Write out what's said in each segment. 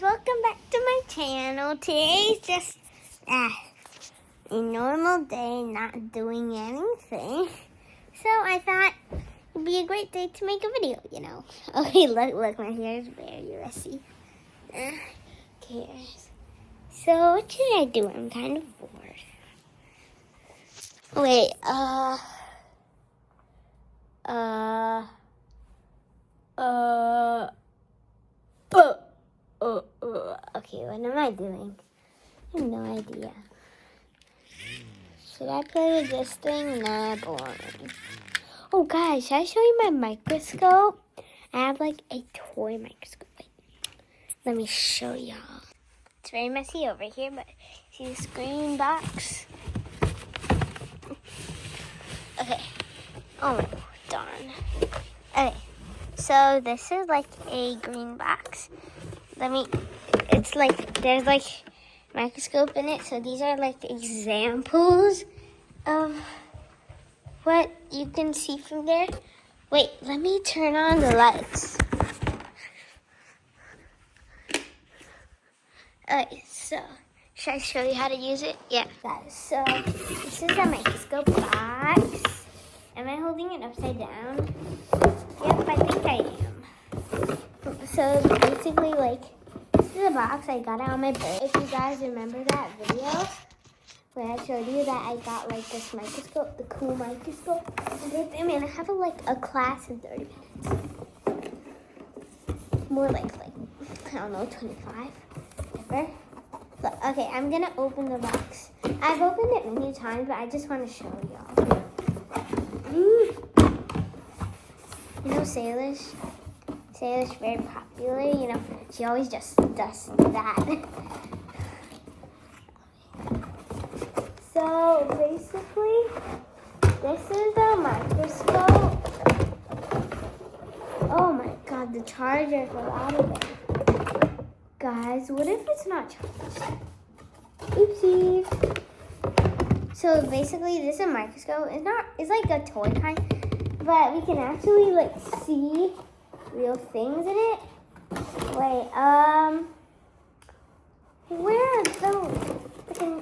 guys, welcome back to my channel. Today's just a normal day, not doing anything. So I thought it'd be a great day to make a video, you know. Okay, look, my hair is very messy. Okay, so what should I do? I'm kind of bored. Wait, okay, what am I doing? I have no idea. Should I play with this thing? Nah, boring. Oh, guys, should I show you my microscope? I have, like, a toy microscope. Wait, let me show y'all. It's very messy over here, but see this green box? Okay. Oh, darn. Okay. So this is like a green box. It's like, there's like microscope in it. So these are like examples of what you can see from there. Wait, let me turn on the lights. Okay, so should I show you how to use it? Yeah. Guys, so this is a microscope box. Am I holding it upside down? Yep, I think I am. So basically, like, this is a box. I got it on my birthday. If you guys remember that video where I showed you that I got like this microscope, the cool microscope. I mean, I have a class in 30 minutes. More like I don't know, 25. Ever. Look, okay, I'm gonna open the box. I've opened it many times, but I just want to show y'all. You know Salish? Salish very popular, you know. She always just does that. So basically, this is the microscope. Oh my god, the charger fell out of it. Guys, what if it's not charged? Oopsies. So basically, this is a microscope. It's like a toy kind, but we can actually like see real things in it. Wait, where are those? Okay.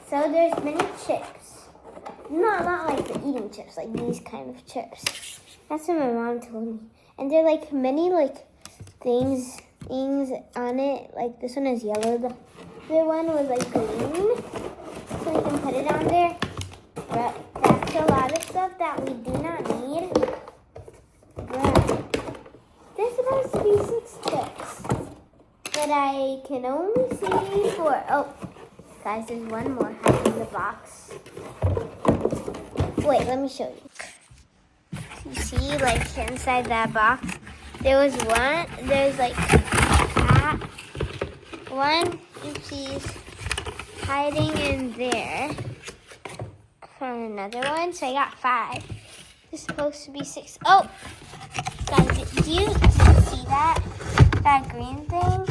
So there's many chips. Not like the eating chips, like these kind of chips. That's what my mom told me. And there are like many like things on it. Like this one is yellow. The other one was like green. So we can put it on there. But that's a lot of stuff that we do not need. But there's supposed to be 6 chips. But I can only see 4. Oh, guys, there's one more hiding in the box. Wait, let me show you. You see, like, inside that box, there's like one, oopsies, hiding in there from another one. So I got 5. There's supposed to be 6. Oh, guys, do you see that green thing?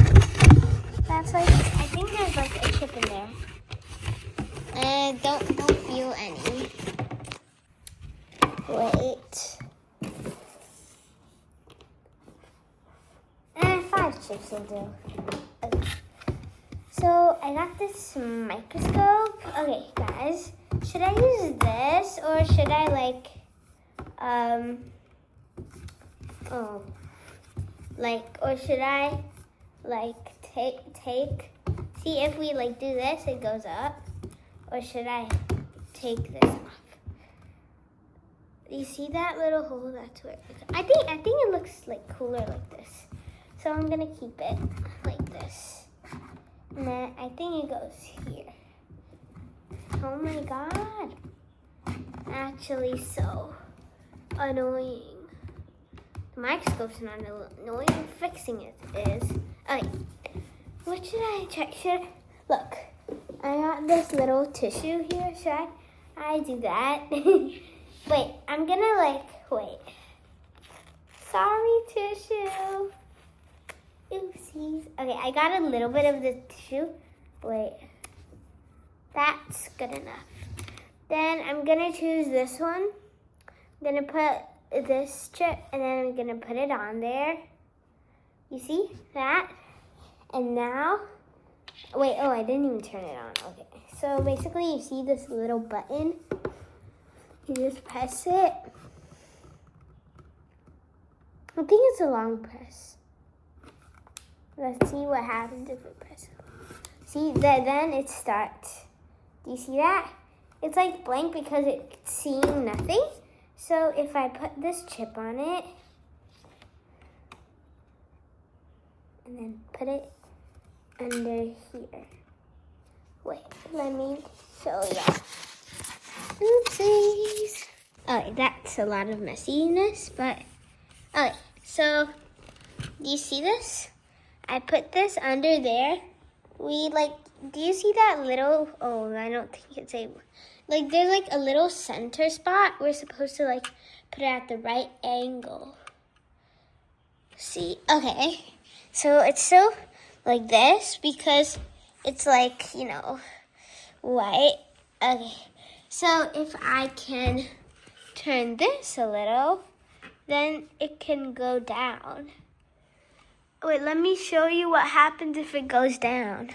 That's like, I think there's like a chip in there. And don't feel any. Wait. 5 chips will do. Okay. So I got this microscope. Okay, guys, should I use this or should I like, or should I like take, see if we like do this, it goes up, or should I take this off? You see that little hole? That's where I think it looks like cooler like this. So I'm gonna keep it like this. And then I think it goes here. Oh my god. Actually so annoying. The microscope's not annoying. Fixing it is. Okay. What should I check? Look, I got this little tissue here. Should I do that? Wait, I'm gonna wait. Sorry, tissue. Oopsies. Okay, I got a little bit of the tissue. Wait. That's good enough. Then I'm gonna choose this one. I'm gonna put this chip and then I'm gonna put it on there. You see that? And now, wait, oh, I didn't even turn it on. Okay, so basically you see this little button. You just press it. I think it's a long press. Let's see what happens if we press it. See, then it starts. Do you see that? It's like blank because it's seeing nothing. So if I put this chip on it, and then put it under here. Wait, let me show you. Oopsies. Okay, that's a lot of messiness, but okay, so do you see this? I put this under there. Do you see that little, oh, I don't think it's a, like there's like a little center spot. We're supposed to like put it at the right angle. See, okay. So it's still like this because it's like, you know, white. Okay, so if I can turn this a little, then it can go down. Wait, let me show you what happens if it goes down.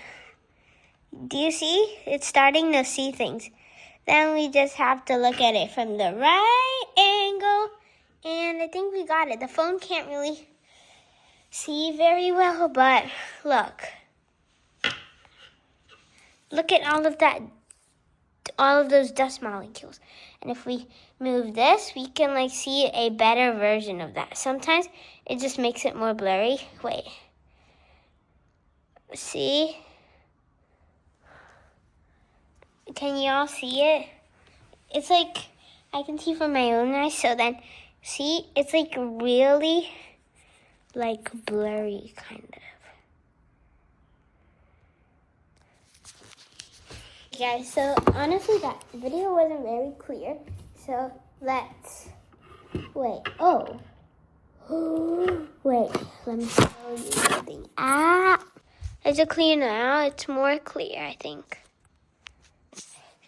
Do you see? It's starting to see things. Then we just have to look at it from the right angle. And I think we got it. The phone can't really see very well, but look. Look at all of that, all of those dust molecules. And if we move this, we can like see a better version of that. Sometimes it just makes it more blurry. Wait. See? Can you all see it? It's like, I can see from my own eyes. So then, see? It's like really like blurry kind of. Guys, so honestly that video wasn't very clear. So let's, wait, oh. Wait, let me show you something. Is it clear now? It's more clear, I think.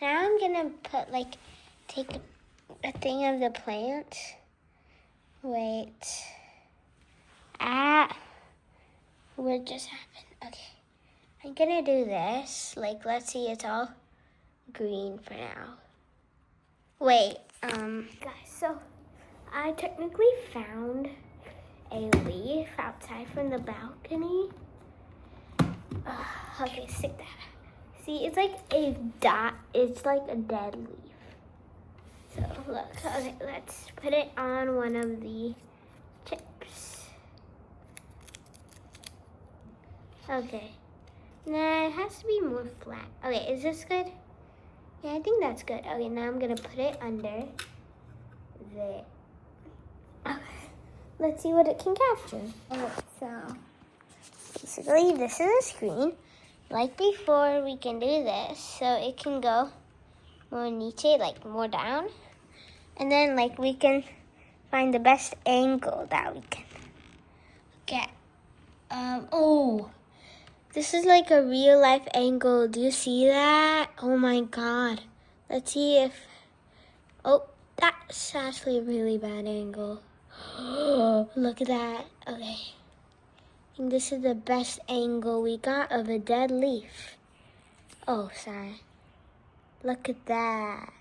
Now I'm gonna put take a thing of the plant. Wait. What just happened? Okay. I'm gonna do this. Let's see, it's all green for now. Wait, guys, so I technically found a leaf outside from the balcony. Okay, stick that. See, it's like a dot. It's like a dead leaf. So look, okay, let's put it on one of the chips. Okay. Nah, it has to be more flat. Okay, is this good? Yeah, I think that's good. Okay, now I'm gonna put it under there. Okay, let's see what it can capture. Okay, so basically this is a screen. Like before, we can do this, so it can go more niche, like more down. And then we can find the best angle that we can get. Oh. This is like a real life angle. Do you see that? Oh my God. Let's see if, oh, that's actually a really bad angle. Look at that. Okay. I think this is the best angle we got of a dead leaf. Oh, sorry. Look at that.